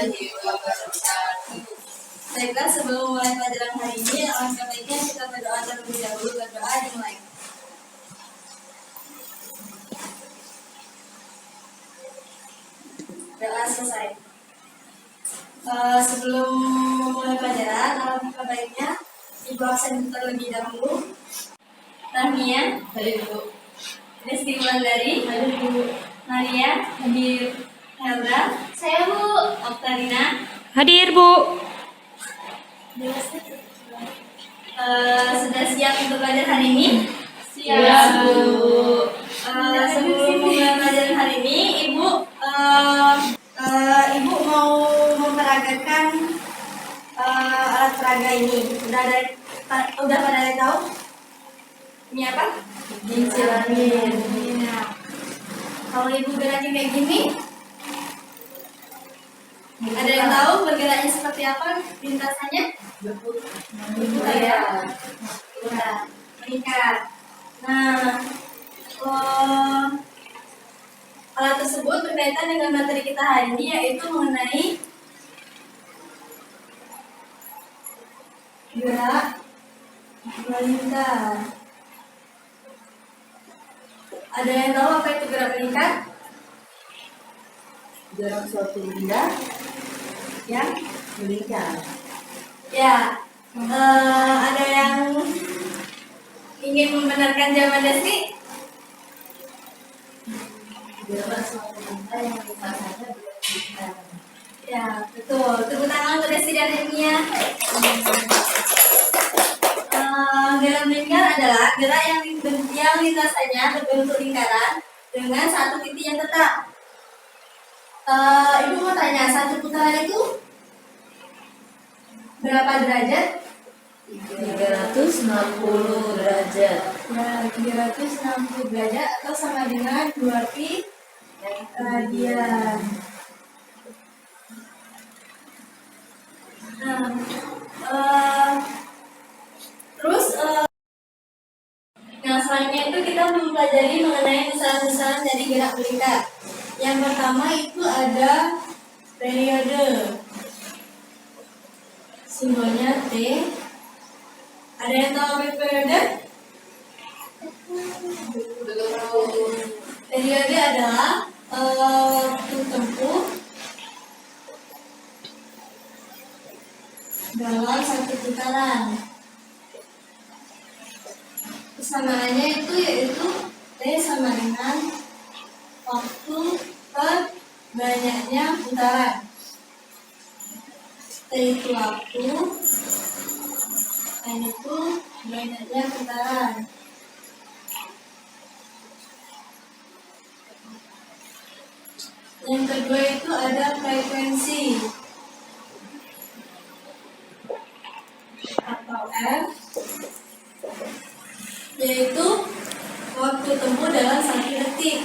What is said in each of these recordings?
warahmatullahi wabarakatuh. Baiklah, sebelum mulai pelajaran hari ini, alangkah baiknya kita berdoa terlebih dahulu. Berdoa dimulai. Doa selesai. Sebelum memulai pelajaran, alangkah baiknya Ibu absen terlebih dahulu. Tahnia, hadir Bu. Desti Wulandari, hadir Bu. Maria, hadir. Helda, saya Bu. Oktarina, hadir Bu. Sudah siap untuk belajar hari ini? Siap Bu. Sebelum mulai pelajaran hari ini, Ibu mau memperagakan alat peraga ini. Udah pada tahu? Ini apa? Ginciramin. Nah, kalau Ibu gerakin kayak gini, ada yang tahu bergeraknya seperti apa lintasannya? Berputar ya. Meningkat. Nah, alat tersebut berkaitan dengan materi kita hari ini, yaitu mengenai gerak meningkat. Ada yang tahu apa itu gerak meningkat? Gerak suatu benda yang meningkat. Ya, ada yang ingin membenarkan jawaban Desti? Gerak suatu benda yang lintasannya meningkat. Ya, betul. Tepuk tangan untuk Desti dan Enia. Gerak meningkat adalah gerak yang lintasannya berbentuk lingkaran dengan satu titik yang tetap. Ibu mau tanya, satu putaran itu berapa derajat? 360 derajat. Ya, 360 derajat atau sama dengan 2 pi radian. Nah, selanjutnya itu kita mempelajari mengenai besaran-besaran dari gerak meningkat. Yang pertama itu ada periode. Simbolnya T. Ada yang tahu apa itu periode? Periode adalah waktu tempuh dalam satu putaran. Persamaannya itu yaitu T sama dengan waktu per banyaknya putaran. T itu waktu, N itu banyaknya putaran. Yang kedua itu ada frekuensi atau F, yaitu waktu tempuh dalam 1 detik.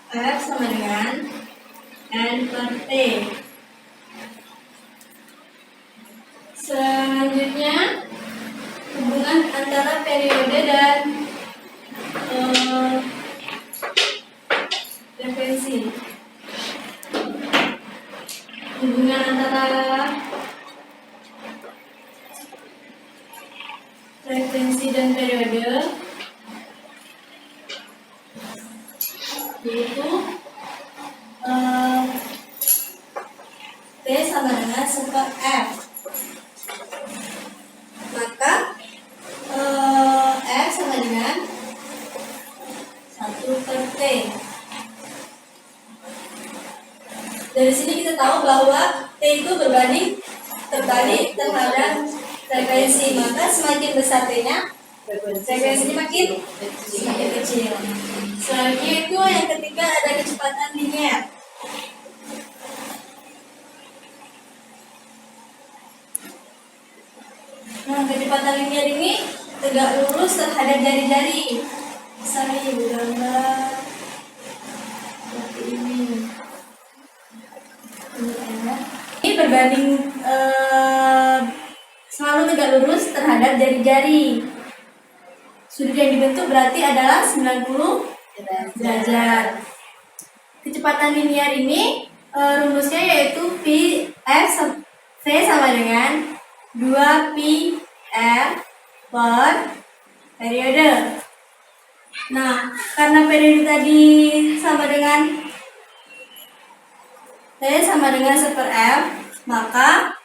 F sama dengan N per T. Selanjutnya, hubungan antara periode dan frekuensi. Hubungan antara frekuensi dan periode yaitu T sama dengan 1 F. Maka F sama dengan 1 per T. Dari sini kita tahu bahwa T itu terbalik terhadap frekuensi. Maka semakin besar T-nya, frekuensinya makin kecil. Selanjutnya itu yang ketiga ada kecepatan linear. Nah, kecepatan linear ini tegak lurus terhadap jari-jari. Misalnya Ibu gambar seperti ini. Ini berbanding selalu tegak lurus terhadap jari-jari. Sudut yang dibentuk berarti adalah 90 derajat. Kecepatan linear ini rumusnya yaitu V sama dengan 2pi r per periode. Nah, karena periode tadi sama dengan T sama dengan 1/f, maka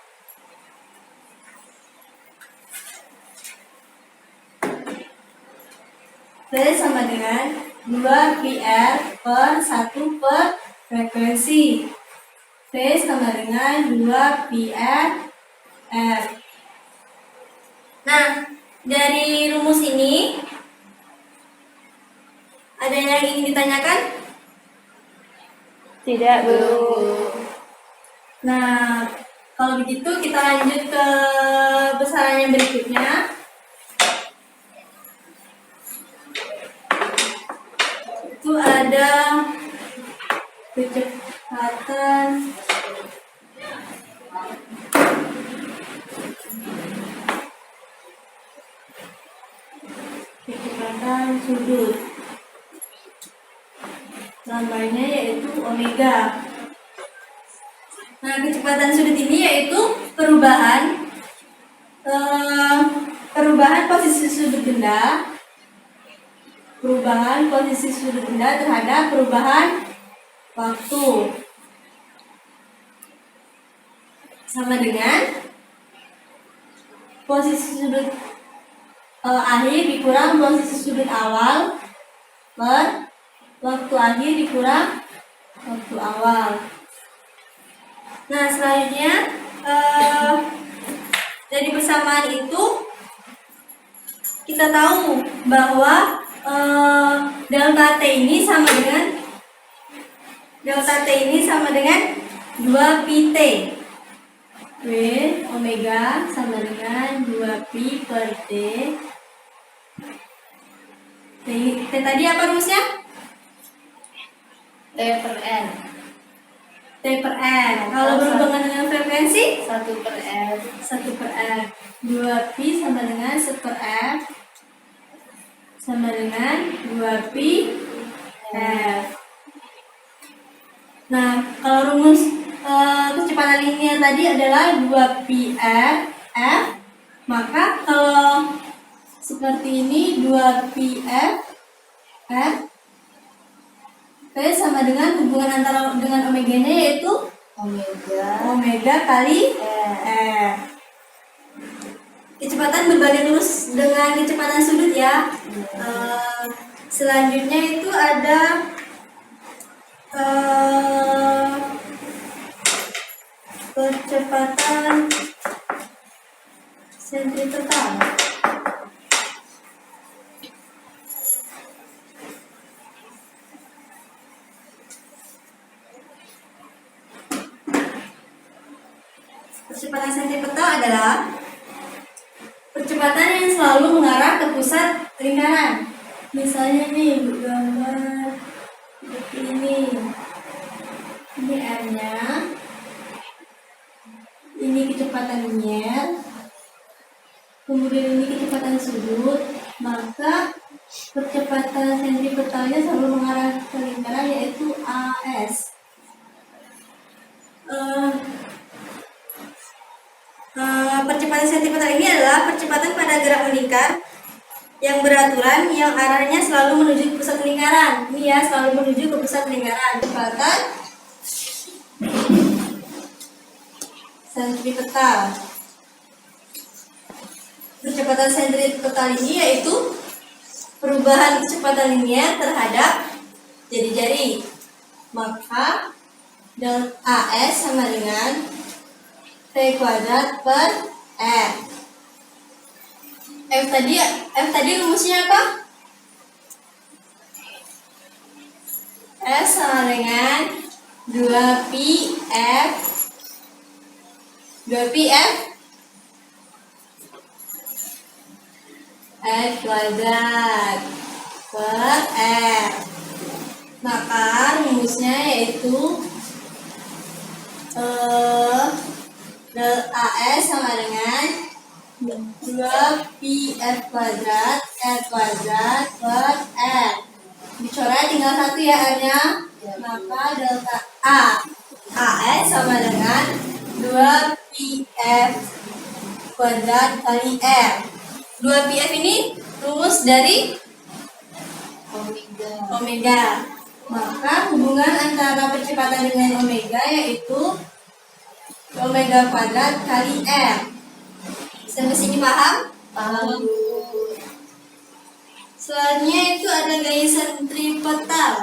T sama dengan 2πr per 1 per frekuensi. T sama dengan 2πr r. Nah, dari rumus ini ada yang ingin ditanyakan? Tidak, Bu. Nah, kalau begitu kita lanjut ke besaran yang berikutnya. Itu ada kecepatan sudut. Namanya yaitu omega. Nah, kecepatan sudut ini yaitu perubahan posisi sudut benda, terhadap perubahan waktu, sama dengan posisi sudut akhir dikurang posisi sudut awal per waktu akhir dikurang waktu awal. Nah, selanjutnya dari persamaan itu kita tahu bahwa delta T ini sama dengan 2pi T. W omega sama dengan 2pi per T. T tadi apa rumusnya? T per N. T per N. Kalau berhubungan dengan frekuensi? 1 per F. 1 per F. 2pi sama dengan 1 per F sama dengan 2pi F. Nah, kalau rumus kecepatan linear tadi adalah 2pi F, maka kalau seperti ini 2pi F P sama dengan hubungan antara dengan omega-nya yaitu omega kali F. Kecepatan berbanding lurus dengan kecepatan sudut ya. Selanjutnya itu ada kecepatan sentripetal. Percepatan sentripetal adalah percepatan yang selalu mengarah ke pusat lingkaran. Misalnya nih, gambar seperti ini. Ini R-nya. Ini kecepatan linear. Kemudian ini kecepatan sudut. Maka percepatan sentripetalnya selalu mengarah ke lingkaran yaitu AS. Percepatan sentripetal ini adalah percepatan pada gerak melingkar yang beraturan yang arahnya selalu menuju ke pusat lingkaran. Ini ya, selalu menuju ke pusat lingkaran. Kecepatan sentripetal. Percepatan sentripetal ini yaitu perubahan kecepatan linear terhadap jari-jari. Maka del AS sama dengan T kuadrat per R. F tadi rumusnya apa? S sama dengan 2pi F R kuadrat per R. Maka rumusnya yaitu del AS sama dengan 2pi F kuadrat R kuadrat per R. Dicoret tinggal satu ya R-nya. Maka delta A AS sama dengan 2PF kuadrat kali R. 2PF ini rumus dari omega. Maka hubungan antara percepatan dengan omega yaitu omega kuadrat kali R. Sampai sini paham? Paham. Selanjutnya itu ada gaya sentripetal.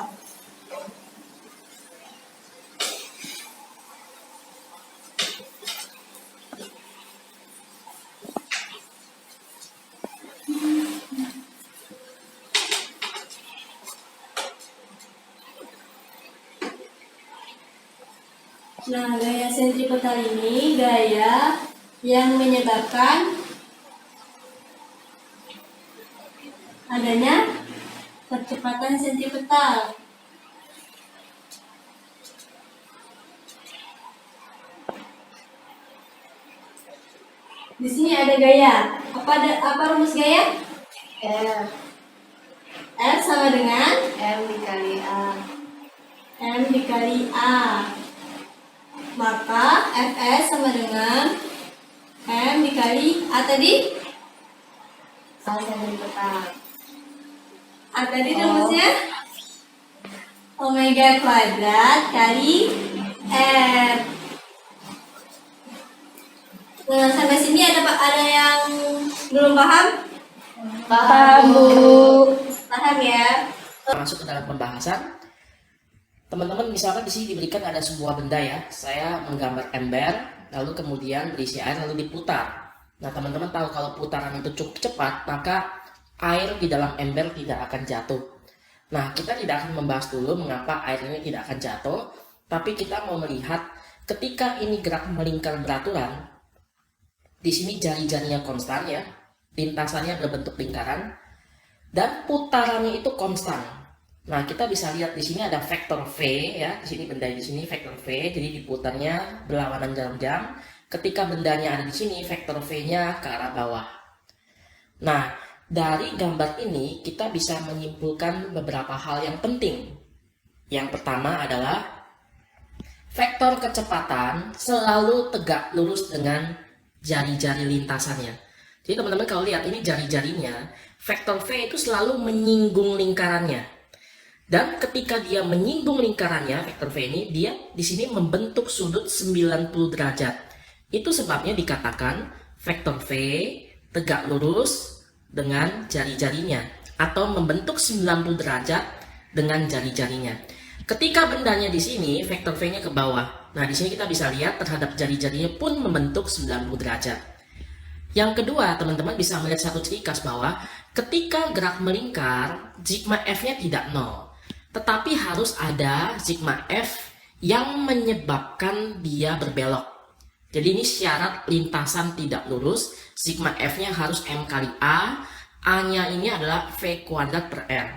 Nah, gaya sentripetal ini gaya yang menyebabkan adanya percepatan sentripetal. Di sini ada gaya. Apa rumus gaya? R sama dengan M dikali A. M dikali A. Maka Fs sama dengan M dikali A tadi. A sentripetal. A tadi rumusnya omega kuadrat kali R. Nah, sampai sini ada yang belum paham? Paham, Bu. Paham ya? Masuk ke dalam pembahasan. Teman-teman misalkan di sini diberikan ada sebuah benda ya. Saya menggambar ember, lalu kemudian berisi air lalu diputar. Nah, teman-teman tahu kalau putaran itu cukup cepat, maka air di dalam ember tidak akan jatuh. Nah, kita tidak akan membahas dulu mengapa air ini tidak akan jatuh, tapi kita mau melihat ketika ini gerak melingkar beraturan, di sini jari-jarinya konstan ya, lintasannya berbentuk lingkaran, dan putarannya itu konstan. Nah, kita bisa lihat di sini ada vektor V ya, di sini benda di sini vektor V, jadi diputarnya berlawanan jarum jam. Ketika bendanya ada di sini, vektor V-nya ke arah bawah. Nah, dari gambar ini kita bisa menyimpulkan beberapa hal yang penting. Yang pertama adalah vektor kecepatan selalu tegak lurus dengan jari-jari lintasannya. Jadi teman-teman kalau lihat ini jari-jarinya, vektor V itu selalu menyinggung lingkarannya. Dan ketika dia menyinggung lingkarannya, vektor V ini, dia di sini membentuk sudut 90 derajat. Itu sebabnya dikatakan vektor V tegak lurus dengan jari-jarinya atau membentuk 90 derajat dengan jari-jarinya. Ketika bendanya di sini, vektor V-nya ke bawah. Nah, di sini kita bisa lihat terhadap jari-jarinya pun membentuk 90 derajat. Yang kedua, teman-teman bisa melihat satu ciri khas bahwa ketika gerak melingkar, sigma F-nya tidak 0. Tetapi harus ada sigma F yang menyebabkan dia berbelok. Jadi ini syarat lintasan tidak lurus, sigma F-nya harus M kali A, A-nya ini adalah V kuadrat per R.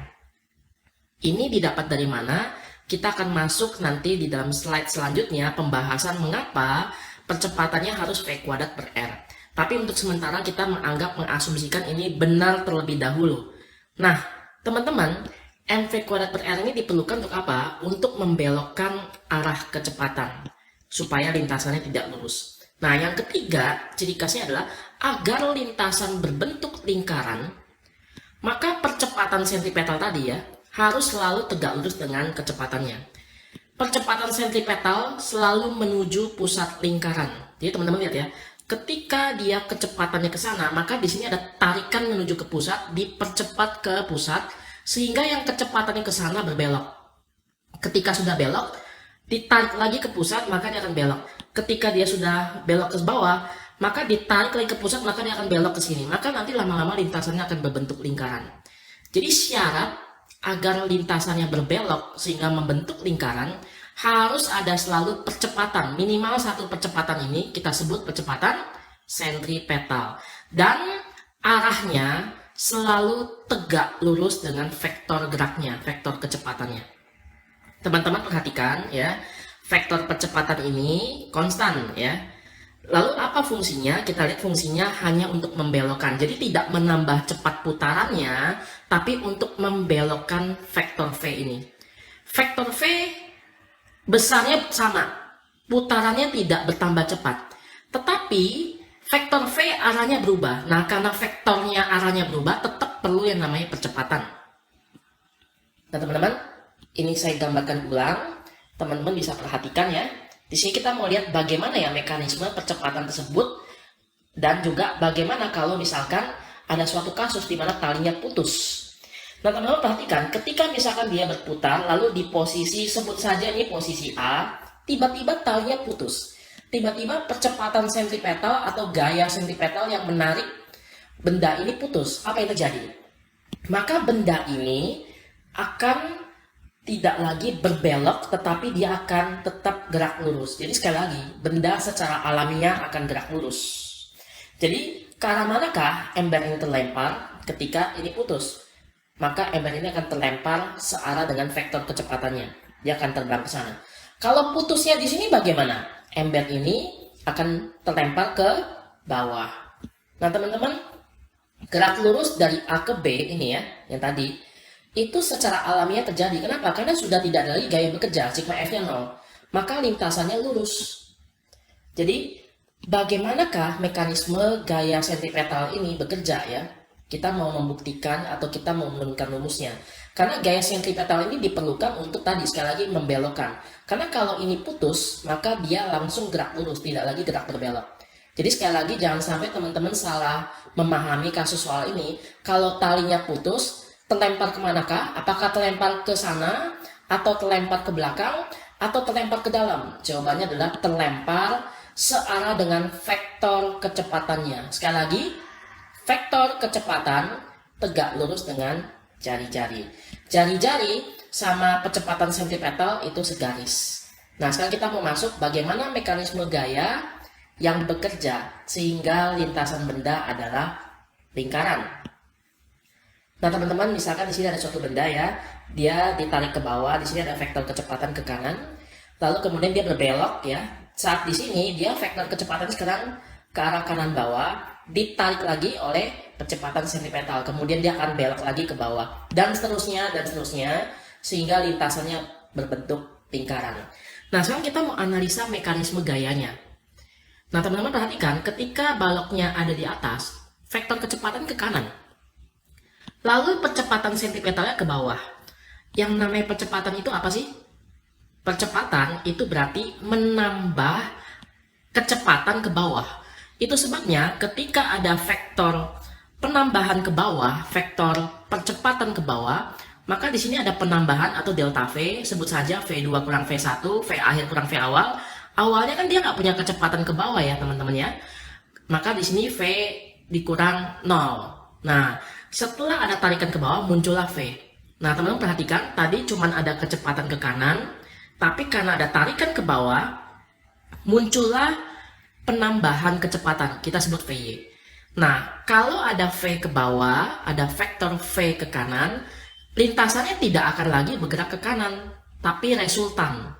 Ini didapat dari mana? Kita akan masuk nanti di dalam slide selanjutnya pembahasan mengapa percepatannya harus V kuadrat per R. Tapi untuk sementara kita mengasumsikan ini benar terlebih dahulu. Nah, teman-teman, MV kuadrat per R ini diperlukan untuk apa? Untuk membelokkan arah kecepatan supaya lintasannya tidak lurus. Nah, yang ketiga, ciri khasnya adalah agar lintasan berbentuk lingkaran, maka percepatan sentripetal tadi ya harus selalu tegak lurus dengan kecepatannya. Percepatan sentripetal selalu menuju pusat lingkaran. Jadi teman-teman lihat ya, ketika dia kecepatannya ke sana, maka di sini ada tarikan menuju ke pusat, dipercepat ke pusat, sehingga yang kecepatannya ke sana berbelok. Ketika sudah belok, ditarik lagi ke pusat, maka dia akan belok. Ketika dia sudah belok ke bawah, maka ditarik lagi ke pusat, maka dia akan belok ke sini. Maka nanti lama-lama lintasannya akan berbentuk lingkaran. Jadi syarat agar lintasannya berbelok sehingga membentuk lingkaran, harus ada selalu percepatan. Minimal satu percepatan ini kita sebut percepatan sentripetal. Dan arahnya selalu tegak lurus dengan vektor geraknya, vektor kecepatannya. Teman-teman perhatikan ya, vektor percepatan ini konstan ya. Lalu apa fungsinya? Kita lihat fungsinya hanya untuk membelokkan. Jadi tidak menambah cepat putarannya, tapi untuk membelokkan vektor V ini. Vektor V besarnya sama, putarannya tidak bertambah cepat. Tetapi vektor V arahnya berubah. Nah, karena vektornya arahnya berubah, tetap perlu yang namanya percepatan. Nah, teman-teman, ini saya gambarkan ulang. Teman-teman bisa perhatikan ya. Di sini kita mau lihat bagaimana ya mekanisme percepatan tersebut, dan juga bagaimana kalau misalkan ada suatu kasus di mana talinya putus. Nah, teman-teman perhatikan, ketika misalkan dia berputar, lalu di posisi, sebut saja ini posisi A, tiba-tiba talinya putus. Tiba-tiba percepatan sentripetal atau gaya sentripetal yang menarik benda ini putus. Apa yang terjadi? Maka benda ini akan tidak lagi berbelok, tetapi dia akan tetap gerak lurus. Jadi sekali lagi, benda secara alamiah akan gerak lurus. Jadi ke arah manakah ember ini terlempar ketika ini putus? Maka ember ini akan terlempar searah dengan vektor kecepatannya. Dia akan terbang ke sana. Kalau putusnya di sini bagaimana? Ember ini akan terlempar ke bawah. Nah, teman-teman, gerak lurus dari A ke B ini ya, yang tadi, itu secara alamiah terjadi. Kenapa? Karena sudah tidak ada lagi gaya bekerja, sigma F-nya 0. Maka lintasannya lurus. Jadi, bagaimanakah mekanisme gaya sentripetal ini bekerja ya? Kita mau membuktikan atau kita mau menurunkan rumusnya. Karena gaya sentripetal ini diperlukan untuk tadi, sekali lagi, membelokkan. Karena kalau ini putus, maka dia langsung gerak lurus, tidak lagi gerak berbelok. Jadi sekali lagi, jangan sampai teman-teman salah memahami kasus soal ini. Kalau talinya putus, terlempar kemanakah? Apakah terlempar ke sana, atau terlempar ke belakang, atau terlempar ke dalam? Jawabannya adalah terlempar searah dengan vektor kecepatannya. Sekali lagi, vektor kecepatan tegak lurus dengan jari-jari. Jari-jari sama percepatan sentripetal itu segaris. Nah, sekarang kita mau masuk bagaimana mekanisme gaya yang bekerja sehingga lintasan benda adalah lingkaran. Nah, teman-teman, misalkan di sini ada suatu benda ya, dia ditarik ke bawah, di sini ada vektor kecepatan ke kanan, lalu kemudian dia berbelok ya. Saat di sini dia vektor kecepatan sekarang ke arah kanan bawah, ditarik lagi oleh percepatan sentripetal, kemudian dia akan belok lagi ke bawah, dan seterusnya, sehingga lintasannya berbentuk lingkaran. Nah, sekarang kita mau analisa mekanisme gayanya. Nah, teman-teman perhatikan, ketika baloknya ada di atas, vektor kecepatan ke kanan. Lalu percepatan sentripetalnya ke bawah. Yang namanya percepatan itu apa sih? Percepatan itu berarti menambah kecepatan ke bawah. Itu sebabnya ketika ada vektor penambahan ke bawah, vektor percepatan ke bawah, maka di sini ada penambahan atau delta V, sebut saja V2 kurang V1, V akhir kurang V awal. Awalnya kan dia nggak punya kecepatan ke bawah ya teman-teman ya. Maka di sini V dikurang 0. Nah, setelah ada tarikan ke bawah, muncullah V. Nah, teman-teman perhatikan, tadi cuma ada kecepatan ke kanan, tapi karena ada tarikan ke bawah, muncullah penambahan kecepatan, kita sebut VY. Nah, kalau ada V ke bawah, ada vektor V ke kanan, lintasannya tidak akan lagi bergerak ke kanan, tapi resultan.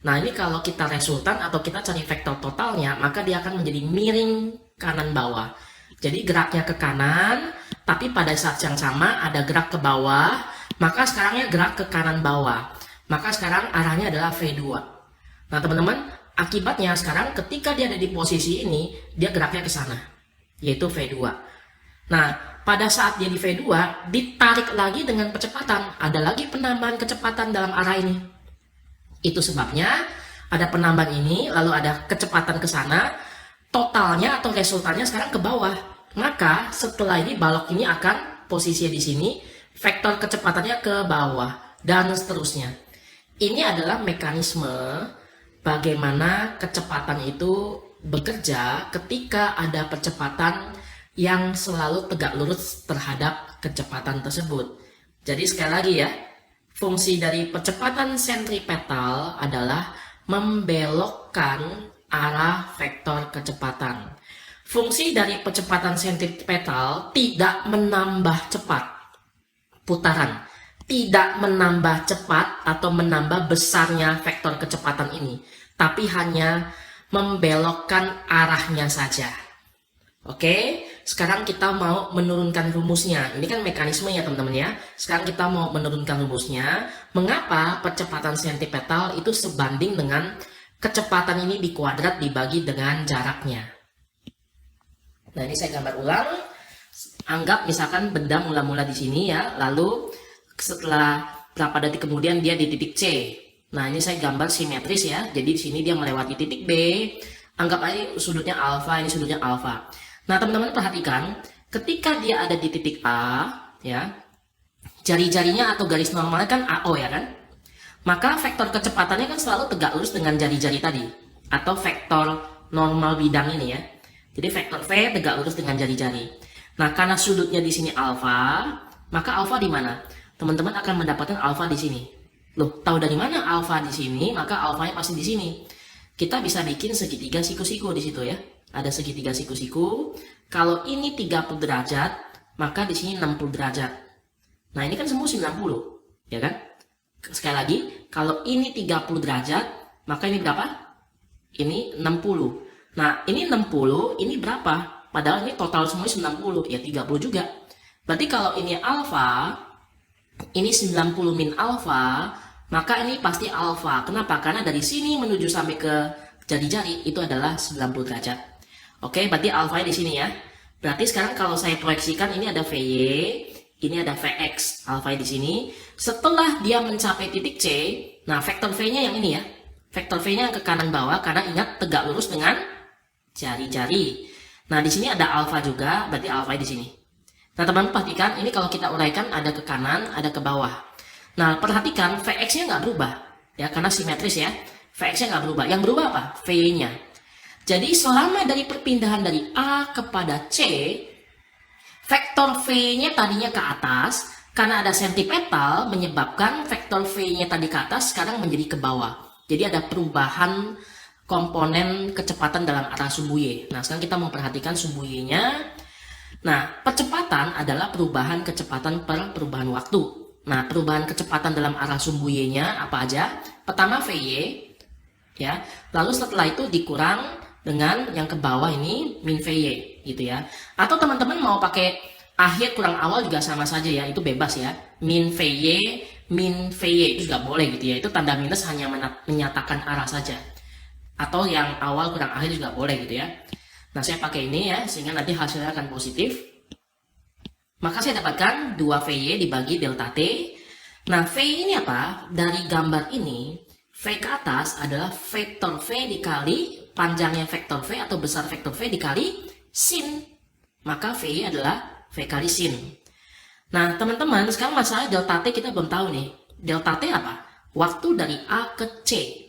Nah, ini kalau kita resultan atau kita cari vektor totalnya, maka dia akan menjadi miring kanan bawah. Jadi geraknya ke kanan, tapi pada saat yang sama ada gerak ke bawah, maka sekarangnya gerak ke kanan bawah. Maka sekarang arahnya adalah V2. Nah, teman-teman, akibatnya sekarang ketika dia ada di posisi ini, dia geraknya ke sana, yaitu V2. Nah, pada saat dia di V2, ditarik lagi dengan percepatan, ada lagi penambahan kecepatan dalam arah ini. Itu sebabnya ada penambahan ini, lalu ada kecepatan ke sana, totalnya atau resultannya sekarang ke bawah. Maka setelah ini balok ini akan posisinya di sini, vektor kecepatannya ke bawah, dan seterusnya. Ini adalah mekanisme bagaimana kecepatan itu bekerja ketika ada percepatan yang selalu tegak lurus terhadap kecepatan tersebut. Jadi sekali lagi ya, fungsi dari percepatan sentripetal adalah membelokkan arah vektor kecepatan. Fungsi dari percepatan sentripetal tidak menambah cepat putaran, tidak menambah cepat atau menambah besarnya vektor kecepatan ini, tapi hanya membelokkan arahnya saja. Oke, sekarang kita mau menurunkan rumusnya. Ini kan mekanismenya teman-teman ya. Sekarang kita mau menurunkan rumusnya. Mengapa percepatan sentipetal itu sebanding dengan kecepatan ini dikuadrat dibagi dengan jaraknya. Nah, ini saya gambar ulang. Anggap misalkan benda mula-mula di sini ya. Lalu setelah berapa detik kemudian dia di titik C. Nah, ini saya gambar simetris ya. Jadi di sini dia melewati titik B. Anggap aja sudutnya alfa, ini sudutnya alfa. Nah, teman-teman perhatikan, ketika dia ada di titik A, ya, jari-jarinya atau garis normalnya kan AO ya kan? Maka vektor kecepatannya kan selalu tegak lurus dengan jari-jari tadi, atau vektor normal bidang ini ya. Jadi vektor V tegak lurus dengan jari-jari. Nah, karena sudutnya di sini alfa, maka alfa di mana? Teman-teman akan mendapatkan alfa di sini. Loh, tahu dari mana alfa di sini? Maka alfanya pasti di sini. Kita bisa bikin segitiga siku-siku di situ ya. Ada segitiga siku-siku. Kalau ini 30 derajat, maka di sini 60 derajat. Nah, ini kan semua 90, ya kan? Sekali lagi, kalau ini 30 derajat, maka ini berapa? Ini 60. Nah, ini 60, ini berapa? Padahal ini total semuanya 90, ya 30 juga. Berarti kalau ini alfa, ini 90 min alfa, maka ini pasti alfa. Kenapa? Karena dari sini menuju sampai ke jari-jari itu adalah 90 derajat. Oke, berarti alfanya di sini ya. Berarti sekarang kalau saya proyeksikan ini ada VY, ini ada Vx, alfanya di sini. Setelah dia mencapai titik C, nah vektor V-nya yang ini ya. Vektor V-nya ke kanan bawah karena ingat tegak lurus dengan jari-jari. Nah, di sini ada alfa juga, berarti alfanya di sini. Nah, teman-teman perhatikan, ini kalau kita uraikan ada ke kanan, ada ke bawah. Nah, perhatikan Vx-nya nggak berubah, ya karena simetris ya. Vx-nya nggak berubah. Yang berubah apa? V-nya. Jadi selama dari perpindahan dari A kepada C, vektor V-nya tadinya ke atas, karena ada sentipetal menyebabkan vektor V-nya tadi ke atas sekarang menjadi ke bawah. Jadi ada perubahan komponen kecepatan dalam arah sumbu Y. Nah, sekarang kita mau perhatikan sumbu Y-nya. Nah, percepatan adalah perubahan kecepatan per perubahan waktu. Nah, perubahan kecepatan dalam arah sumbu Y-nya apa aja? Pertama VY, ya. Lalu setelah itu dikurang dengan yang ke bawah ini min VY, gitu ya. Atau teman-teman mau pakai akhir kurang awal juga sama saja ya, itu bebas ya. Min VY itu juga boleh gitu ya. Itu tanda minus hanya menyatakan arah saja. Atau yang awal kurang akhir juga boleh gitu ya. Nah, saya pakai ini ya, sehingga nanti hasilnya akan positif. Maka saya dapatkan 2VY dibagi delta T. Nah, V ini apa? Dari gambar ini, V ke atas adalah vektor V dikali panjangnya vektor V atau besar vektor V dikali sin. Maka V adalah V kali sin. Nah, teman-teman, sekarang masalah delta T kita belum tahu nih. Delta T apa? Waktu dari A ke C.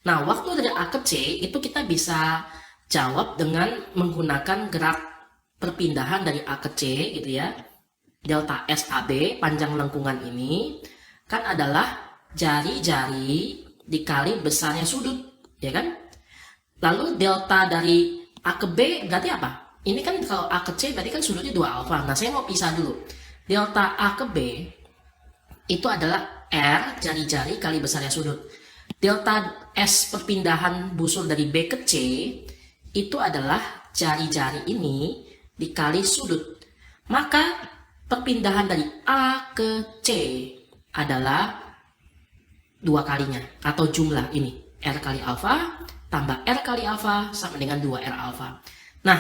Nah, waktu dari A ke C itu kita bisa jawab dengan menggunakan gerak perpindahan dari A ke C gitu ya. Delta SAB, panjang lengkungan ini kan adalah jari-jari dikali besarnya sudut, ya kan? Lalu delta dari A ke B berarti apa? Ini kan kalau A ke C berarti kan sudutnya 2 alfa. Nah, saya mau pisah dulu. Delta A ke B itu adalah R jari-jari kali besarnya sudut. Delta S perpindahan busul dari B ke C itu adalah jari-jari ini dikali sudut. Maka perpindahan dari A ke C adalah 2 kalinya atau jumlah ini. R kali alfa tambah R kali alfa sama dengan 2R alfa. Nah,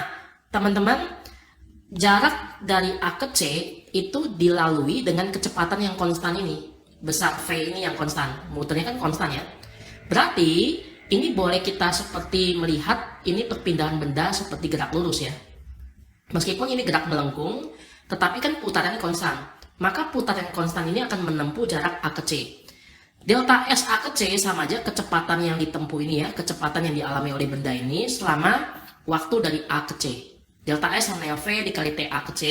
teman-teman, jarak dari A ke C itu dilalui dengan kecepatan yang konstan ini. Besar V ini yang konstan. Muternya kan konstan ya. Berarti ini boleh kita seperti melihat ini perpindahan benda seperti gerak lurus ya. Meskipun ini gerak melengkung, tetapi kan putarannya konstan. Maka putaran konstan ini akan menempuh jarak A ke C. Delta S A ke C sama aja kecepatan yang ditempuh ini ya, kecepatan yang dialami oleh benda ini selama waktu dari A ke C. Delta S sama dengan V dikali T A ke C,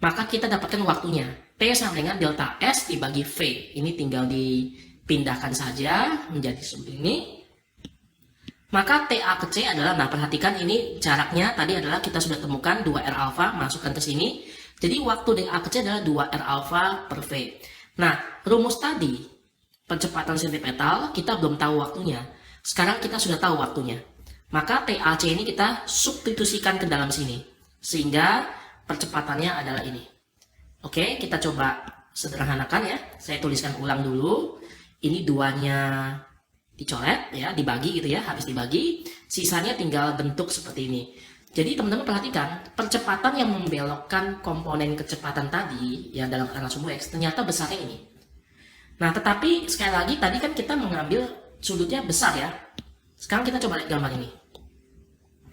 maka kita dapatkan waktunya. T sama dengan delta S dibagi V. Ini tinggal dipindahkan saja menjadi seperti ini. Maka TA ke C adalah, nah perhatikan ini jaraknya tadi adalah kita sudah temukan 2R alfa, masukkan ke sini. Jadi waktu TA ke C adalah 2R alfa per V. Nah, rumus tadi, percepatan sentipetal, kita belum tahu waktunya. Sekarang kita sudah tahu waktunya. Maka TAC ini kita substitusikan ke dalam sini. Sehingga percepatannya adalah ini. Oke, kita coba sederhanakan ya. Saya tuliskan ulang dulu. Ini 2-nya dicoret ya, dibagi gitu ya, habis dibagi. Sisanya tinggal bentuk seperti ini. Jadi teman-teman perhatikan, percepatan yang membelokkan komponen kecepatan tadi, yang dalam tanggal sumbu X, ternyata besarnya ini. Nah, tetapi sekali lagi tadi kan kita mengambil sudutnya besar ya. Sekarang kita coba lihat gambar ini.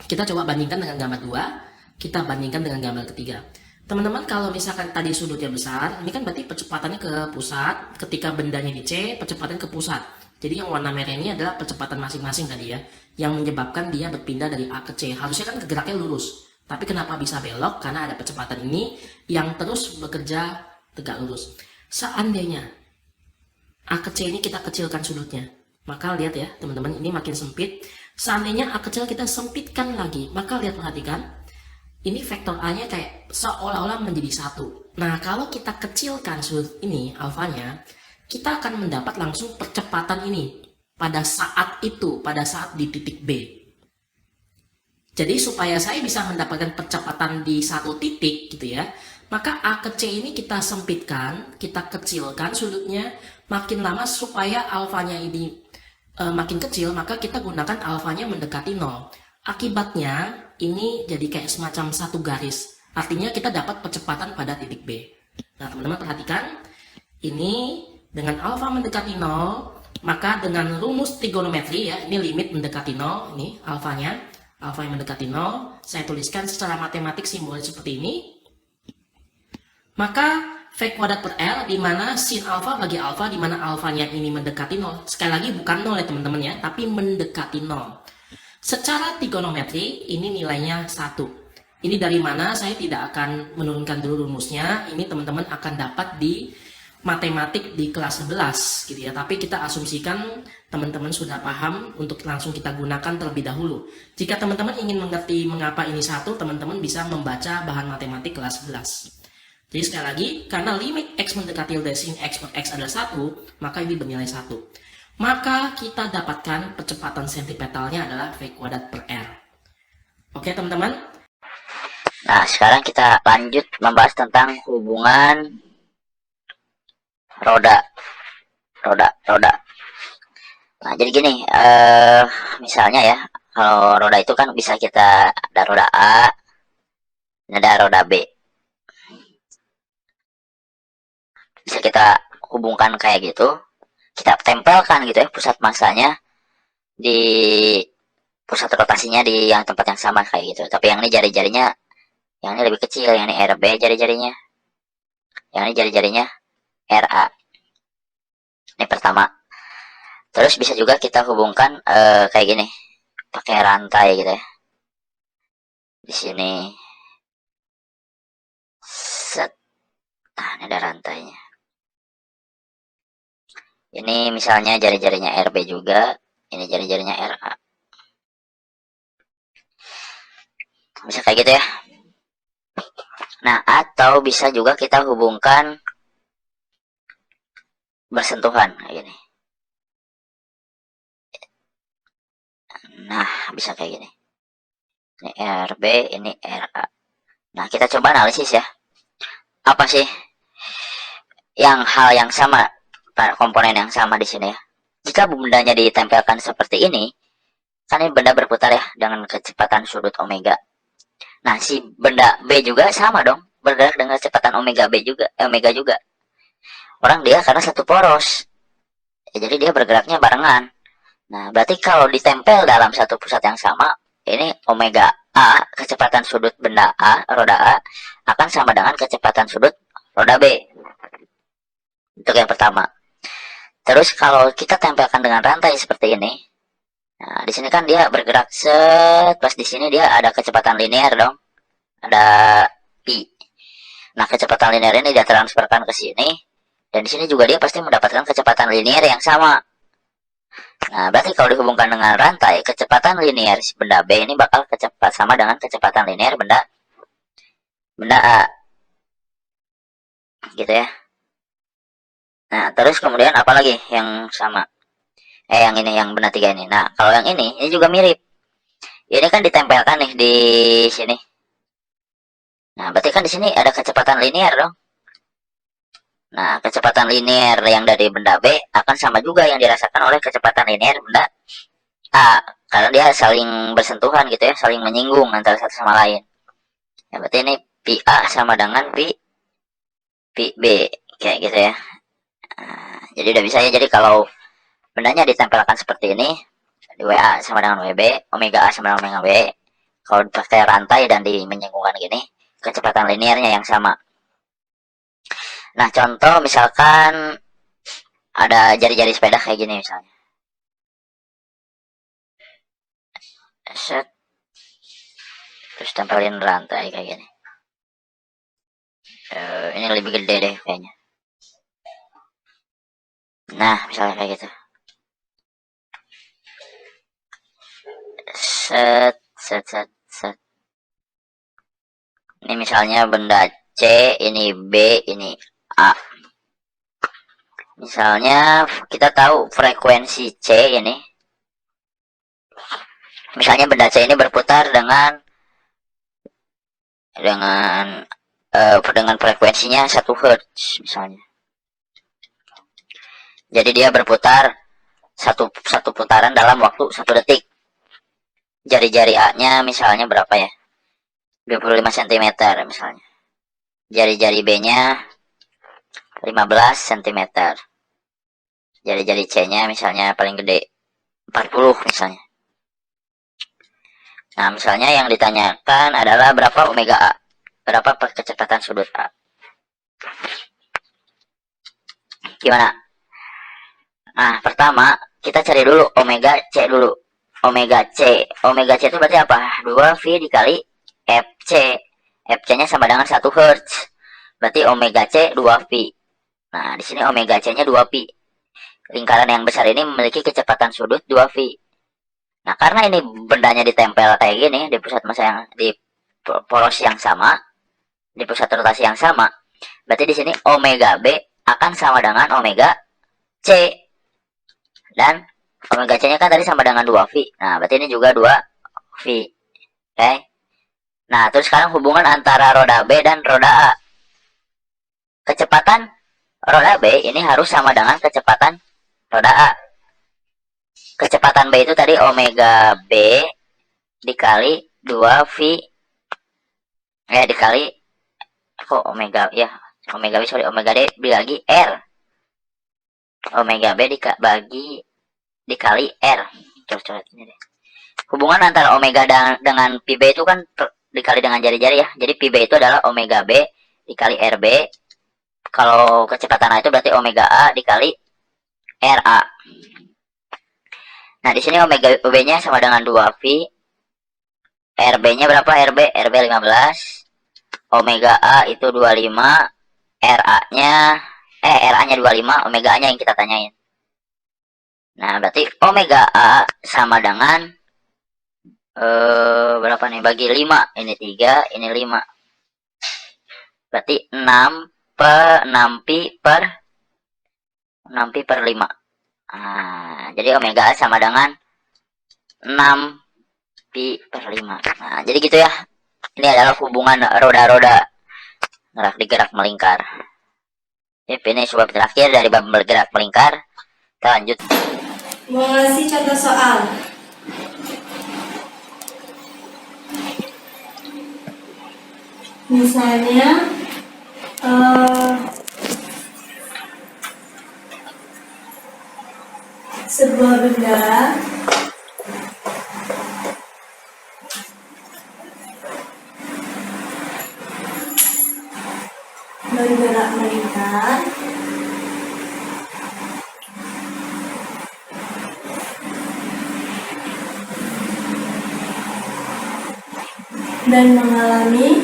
Kita coba bandingkan dengan gambar 2, kita bandingkan dengan gambar ketiga. Teman-teman kalau misalkan tadi sudutnya besar, ini kan berarti percepatannya ke pusat, ketika bendanya di C, percepatan ke pusat. Jadi yang warna merah ini adalah percepatan masing-masing tadi ya, yang menyebabkan dia berpindah dari A ke C. Harusnya kan geraknya lurus, tapi kenapa bisa belok? Karena ada percepatan ini yang terus bekerja tegak lurus. Seandainya A ke C ini kita kecilkan sudutnya, maka lihat ya teman-teman, ini makin sempit. Seandainya A kecil kita sempitkan lagi, maka lihat, perhatikan, ini vektor A-nya kayak seolah-olah menjadi 1. Nah, kalau kita kecilkan sudut ini, alfanya, kita akan mendapat langsung percepatan ini pada saat itu, pada saat di titik B. Jadi supaya saya bisa mendapatkan percepatan di satu titik gitu ya, maka A ke C ini kita sempitkan, kita kecilkan sudutnya makin lama supaya alfanya ini makin kecil, maka kita gunakan alfanya mendekati 0. Akibatnya ini jadi kayak semacam satu garis. Artinya kita dapat percepatan pada titik B. Nah, teman-teman perhatikan, ini dengan alfa mendekati 0, maka dengan rumus trigonometri ya, ini limit mendekati 0, ini alfanya, alfa yang mendekati 0, saya tuliskan secara matematik simbolis seperti ini. Maka V kuadrat per L, di mana sin alfa bagi alfa, di mana alfanya ini mendekati 0. Sekali lagi bukan 0 ya teman-teman ya, tapi mendekati 0. Secara trigonometri, ini nilainya 1. Ini dari mana? Saya tidak akan menurunkan dulu rumusnya, ini teman-teman akan dapat di matematik di kelas 11 gitu ya, tapi kita asumsikan teman-teman sudah paham untuk langsung kita gunakan terlebih dahulu. Jika teman-teman ingin mengerti mengapa ini 1, teman-teman bisa membaca bahan matematik kelas 11. Jadi sekali lagi, karena limit X mendekati tilde sin X per X adalah 1, maka ini bernilai 1. Maka kita dapatkan percepatan sentimetalnya adalah V kuadrat per R. Oke teman-teman. Nah, sekarang kita lanjut membahas tentang hubungan roda. Nah, jadi gini, misalnya ya, kalau roda itu kan bisa kita ada roda A, ada roda B. Bisa kita hubungkan kayak gitu, kita tempelkan gitu ya pusat masanya di pusat rotasinya di yang tempat yang sama kayak gitu. Tapi yang ini jari-jarinya, yang ini lebih kecil, yang ini RB jari-jarinya, yang ini jari-jarinya RA. Ini pertama. Terus bisa juga kita hubungkan kayak gini, pakai rantai gitu ya. Di sini, set. Nah, ini ada rantainya. Ini misalnya jari-jarinya RB juga, ini jari-jarinya RA. Bisa kayak gitu ya. Nah, atau bisa juga kita hubungkan bersentuhan kayak gini. Nah, bisa kayak gini. Ini RB, ini RA. Nah, kita coba analisis ya. Apa sih hal yang sama, komponen yang sama di sini ya? Jika bendanya ditempelkan seperti ini, kan ini benda berputar ya dengan kecepatan sudut omega. Nah, si benda B juga sama dong, bergerak dengan kecepatan omega juga. Orang dia karena satu poros, ya, jadi dia bergeraknya barengan. Nah, berarti kalau ditempel dalam satu pusat yang sama, ini omega A, kecepatan sudut benda A, roda A, akan sama dengan kecepatan sudut roda B. Untuk yang pertama. Terus kalau kita tempelkan dengan rantai seperti ini, nah di sini kan dia bergerak set, pas di sini dia ada kecepatan linear dong, ada I. Nah, kecepatan linear ini dia transferkan ke sini, dan di sini juga dia pasti mendapatkan kecepatan linear yang sama. Nah, berarti kalau dihubungkan dengan rantai, kecepatan linear benda B ini bakal sama dengan kecepatan linear benda A. Gitu ya. Nah, terus kemudian apa lagi yang sama? Yang ini, yang benda 3 ini. Nah, kalau yang ini juga mirip. Ini kan ditempelkan nih di sini. Nah, berarti kan di sini ada kecepatan linear dong. Nah, kecepatan linear yang dari benda B akan sama juga yang dirasakan oleh kecepatan linear benda A. Karena dia saling bersentuhan gitu ya, saling menyinggung antara satu sama lain. Ya, berarti ini pi A sama dengan pi B. Kayak gitu ya. Nah, jadi udah bisa ya. Jadi kalau bendanya ditempelkan seperti ini, di WA sama dengan WB, omega A sama dengan omega B. Kalau pakai rantai dan menyinggungkan gini, kecepatan linearnya yang sama. Nah, contoh misalkan ada jari-jari sepeda kayak gini misalnya. Set. Terus tempelin rantai kayak gini. Ini lebih gede deh kayaknya. Nah, misalnya kayak gitu. Set, set, set, set. Ini misalnya benda C, ini B, ini A. Misalnya kita tahu frekuensi C ini. Misalnya benda C ini berputar dengan frekuensinya 1 Hz misalnya. Jadi dia berputar satu putaran dalam waktu 1 detik. Jari-jari A-nya misalnya berapa ya? 25 cm misalnya. Jari-jari B-nya 15 cm. Jari-jari C-nya misalnya paling gede 40 misalnya. Nah, misalnya yang ditanyakan adalah berapa omega A? Berapa kecepatan sudut A? Gimana? Nah, pertama kita cari dulu omega C dulu. Omega C. Omega C itu berarti apa? 2V dikali FC. FC-nya sama dengan 1 Hz. Berarti omega C 2V. Nah, di sini omega C-nya 2V. Lingkaran yang besar ini memiliki kecepatan sudut 2V. Nah, karena ini bendanya ditempel kayak gini di pusat massa yang di poros yang sama, di pusat rotasi yang sama, berarti di sini omega B akan sama dengan omega C. Dan omega C-nya kan tadi sama dengan 2V. Nah, berarti ini juga 2V. Oke. Nah, terus sekarang hubungan antara roda B dan roda A. Kecepatan roda B ini harus sama dengan kecepatan roda A. Kecepatan B itu tadi omega B dikali 2V. Dikali omega D dibagi R. Omega B dikali R. Coret-coret ini deh. Hubungan antara omega dengan pi B itu kan dikali dengan jari-jari ya. Jadi pi B itu adalah omega B dikali RB. Kalau kecepatan A itu berarti omega A dikali RA. Nah, di sini omega B-nya sama dengan 2V. RB-nya berapa? RB 15. Omega A itu 25. RA-nya 25, omega A-nya yang kita tanyain. Nah, berarti omega A sama dengan berapa nih? Bagi 5. Ini 3, ini 5. Berarti 6 pi per 5. Nah, jadi omega A sama dengan 6 pi per 5. Nah, jadi gitu ya. Ini adalah hubungan roda-roda gerak melingkar. Ini sebab terakhir dari bab bergerak melingkar. Kita lanjut. Mau ngasih contoh soal. Misalnya sebuah benda bergerak melingkar dan mengalami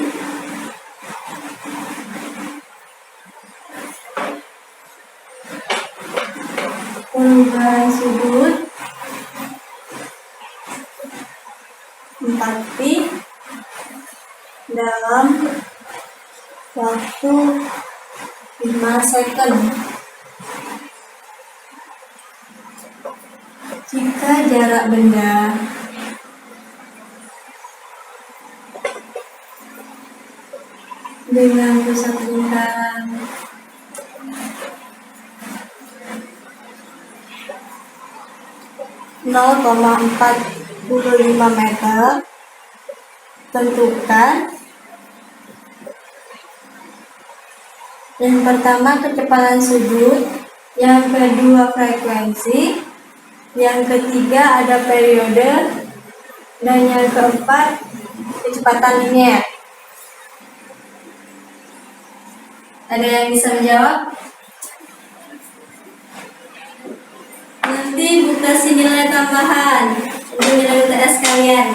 perubahan sudut 4pi dalam waktu 5 second. Jika jarak benda dengan pusat lingkaran (0,45 meter). Tentukan yang pertama kecepatan sudut, yang kedua frekuensi, yang ketiga ada periode, dan yang keempat kecepatan linear. Ada yang bisa menjawab? Nanti Bu kasih nilai tambahan untuk nilai UTS kalian.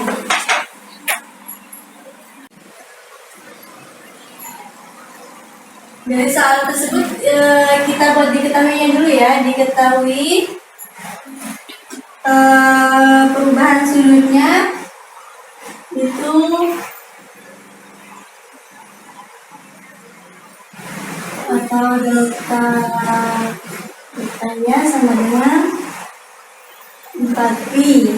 Dari soal tersebut kita buat diketahuinya dulu ya. Diketahui perubahan sudutnya itu atau delta deltanya sama dengan 4pi,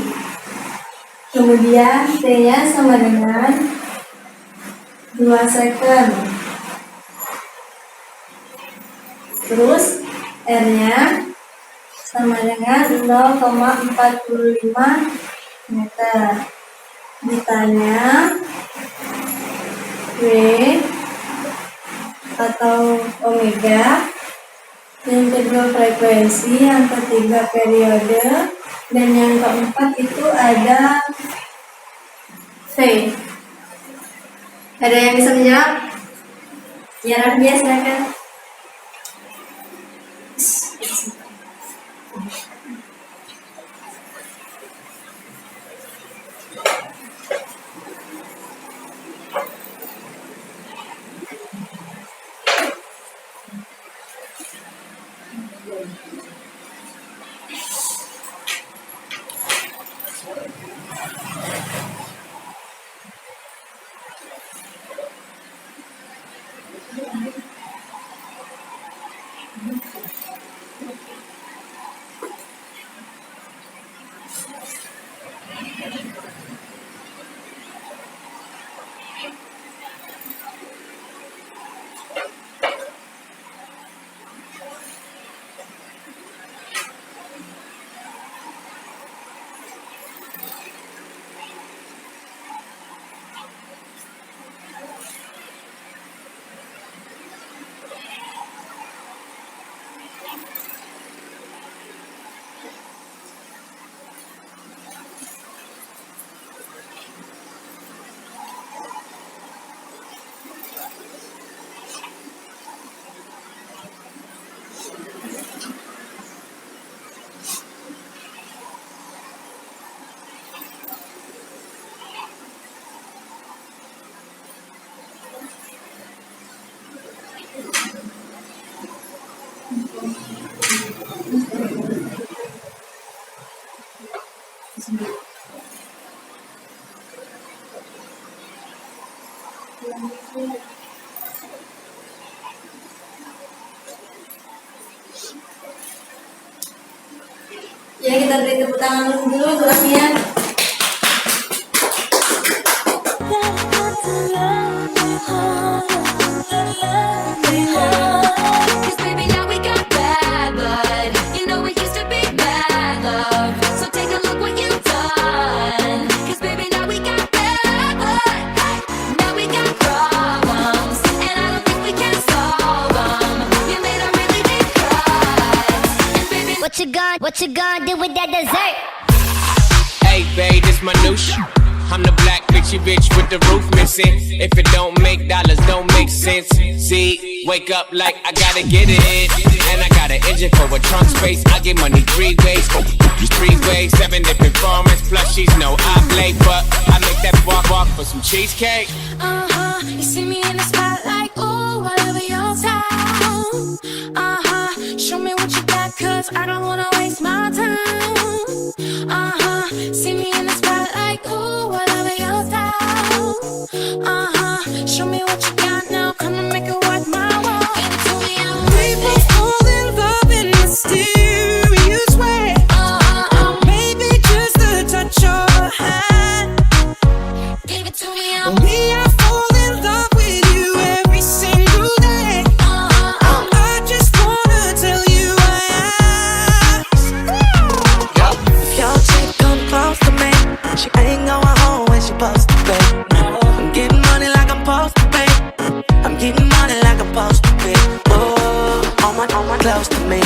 kemudian t-nya sama dengan 2 second, terus r-nya sama dengan 0,45 meter. Ditanya W atau omega, yang kedua frekuensi, yang ketiga periode, dan yang keempat itu ada V. Ada yang bisa menjawab? Ya, Rabia, silakan. Ya, kita beri tepuk tangan dulu untuk Afia. What you gonna do with that dessert? Hey, babe, this my new shit. I'm the black bitchy bitch with the roof missing. If it don't make dollars, don't make sense. See, wake up like I gotta get it. And I got an engine for a trunk space. I get money 3 ways. 3 ways, 7 different formats. Plus she's no oblate, but I make that walk for some cheesecake. You see me in the spotlight, ooh, whatever your style. Show me what you got, cause I don't wanna waste my time. See me in the spotlight, ooh, whatever your style. Show me what you got now, come and make it worth my while. Give it to me, we both fall in love in mysterious way. Maybe just a touch of a hand. Give it to me, we are fall in love with you every single supposed to pay. I'm getting money like I'm supposed to pay. I'm getting money like I'm supposed to pay. Oh, all my close to me.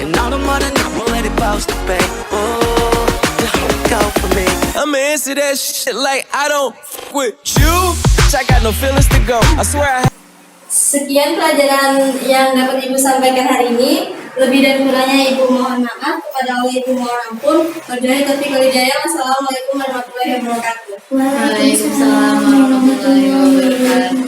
And all the money I'm already supposed to pay. Oh, go for me. I'ma answer that shit like I don't f- with you. Bitch, I got no feelings to go. I swear I Sekian pelajaran yang dapat Ibu sampaikan hari ini. Lebih dan kurangnya Ibu mohon maaf. Kepada Allah Ibu mohon ampun. Wabillahi taufiq wal hidayah. Wassalamualaikum warahmatullahi wabarakatuh. Waalaikumsalam warahmatullahi wabarakatuh.